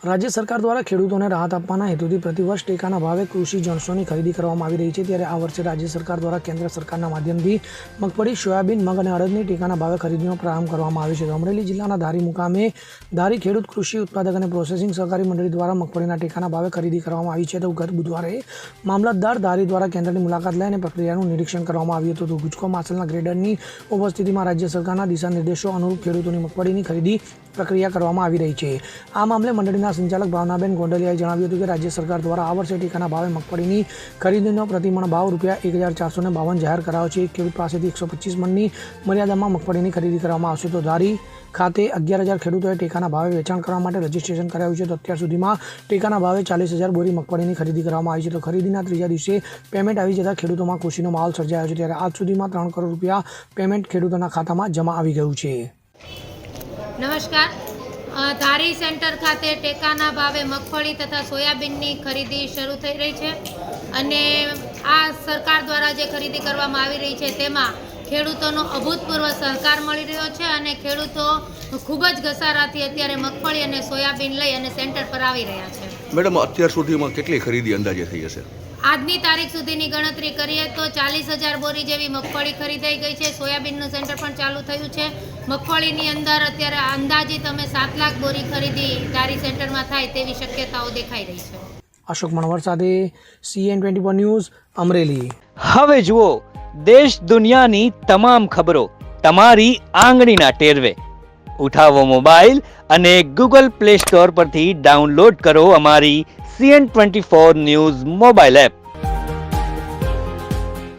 રાજ્ય સરકાર દ્વારા ખેડૂતોને રાહત આપવાના હેતુથી પ્રતિવર્ષ ટેકાના ભાવે કૃષિ જણસોની ખરીદી કરવામાં આવી રહી છે। ત્યારે આ વર્ષે રાજ્ય સરકાર દ્વારા કેન્દ્ર સરકારના માધ્યમથી મગફળી, સોયાબીન, મગ અને અડદની ટેકાના ભાવે ખરીદીનો પ્રારંભ કરવામાં આવ્યો છે। અમરેલી જિલ્લાના ધારી મુકામે ધારી ખેડૂત કૃષિ ઉત્પાદક અને પ્રોસેસિંગ સહકારી મંડળી દ્વારા મગફળીના ટેકાના ભાવે ખરીદી કરવામાં આવી છે। તો ગત બુધવારે મામલતદાર ધારી દ્વારા કેન્દ્રની મુલાકાત લઈ અને પ્રક્રિયાનું નિરીક્ષણ કરવામાં આવ્યું હતું। તો ગુજકો માસલના ગ્રેડરની ઉપસ્થિતિમાં રાજ્ય સરકારના દિશા નિર્દેશો અનુરૂપ ખેડૂતોની મગફળીની ખરીદી પ્રક્રિયા કરવામાં આવી રહી છે। આ મામલે મંડળીના સંચાલક ભાવનાબેન ગોંડલિયાએ જણાવ્યું હતું કે રાજ્ય સરકાર દ્વારા આ વર્ષે ટેકાના ભાવે મગફળીની ખરીદીનો પ્રતિમણ ભાવ ₹1452 જાહેર કરાયો છે। ખેડૂત પાસેથી 125 મણની મર્યાદામાં મગફળીની ખરીદી કરવામાં આવશે। તો ધારી ખાતે 11,000 ખેડૂતોએ ટેકાના ભાવે વેચાણ કરવા માટે રજીસ્ટ્રેશન કરાવ્યું છે। તો અત્યાર સુધીમાં ટેકાના ભાવે 40,000 બોરી મગફળીની ખરીદી કરવામાં આવી છે। તો ખરીદીના ત્રીજા દિવસે પેમેન્ટ આવી જતાં ખેડૂતોમાં ખુશીનો માહોલ સર્જાયો છે। ત્યારે આજ સુધીમાં ₹3 કરોડ પેમેન્ટ ખેડૂતોના ખાતામાં જમા આવી ગયું છે। નમસ્કાર, ધારી સેન્ટર ખાતે ટેકાના ભાવે મગફળી તથા સોયાબીનની ખરીદી શરૂ થઈ રહી છે અને આ સરકાર દ્વારા જે ખરીદી કરવામાં આવી રહી છે તેમાં ખેડૂતોનો અભૂતપૂર્વ સહકાર મળી રહ્યો છે અને ખેડૂતો ખૂબ જ ઘસારાથી અત્યારે મગફળી અને સોયાબીન લઈ અને સેન્ટર પર આવી રહ્યા છે। મેડમ, અત્યાર સુધીમાં કેટલી ખરીદી અંદાજે થઈ હશે? આજની તારીખ સુધીની ગણતરી કરીએ તો 40,000 બોરી જેવી મગફળી ખરીદાઈ ગઈ છે। સોયાબીનનું સેન્ટર પણ ચાલુ થયું છે। મગફળીની અંદર અત્યારે અંદાજિત અમે 7 લાખ બોરી ખરીદી ધારી સેન્ટરમાં થાય તેવી શક્યતાઓ દેખાઈ રહી છે। અશોક મણવર સાથે CN24 ન્યૂઝ, અમરેલી। હવે જુઓ દેશ દુનિયાની તમામ ખબરો તમારી આંગળીના ટેરવે। ઉઠાવો મોબાઈલ અને ગૂગલ પ્લે સ્ટોર પરથી ડાઉનલોડ કરો અમારી CN24 ન્યૂઝ મોબાઈલ એપ।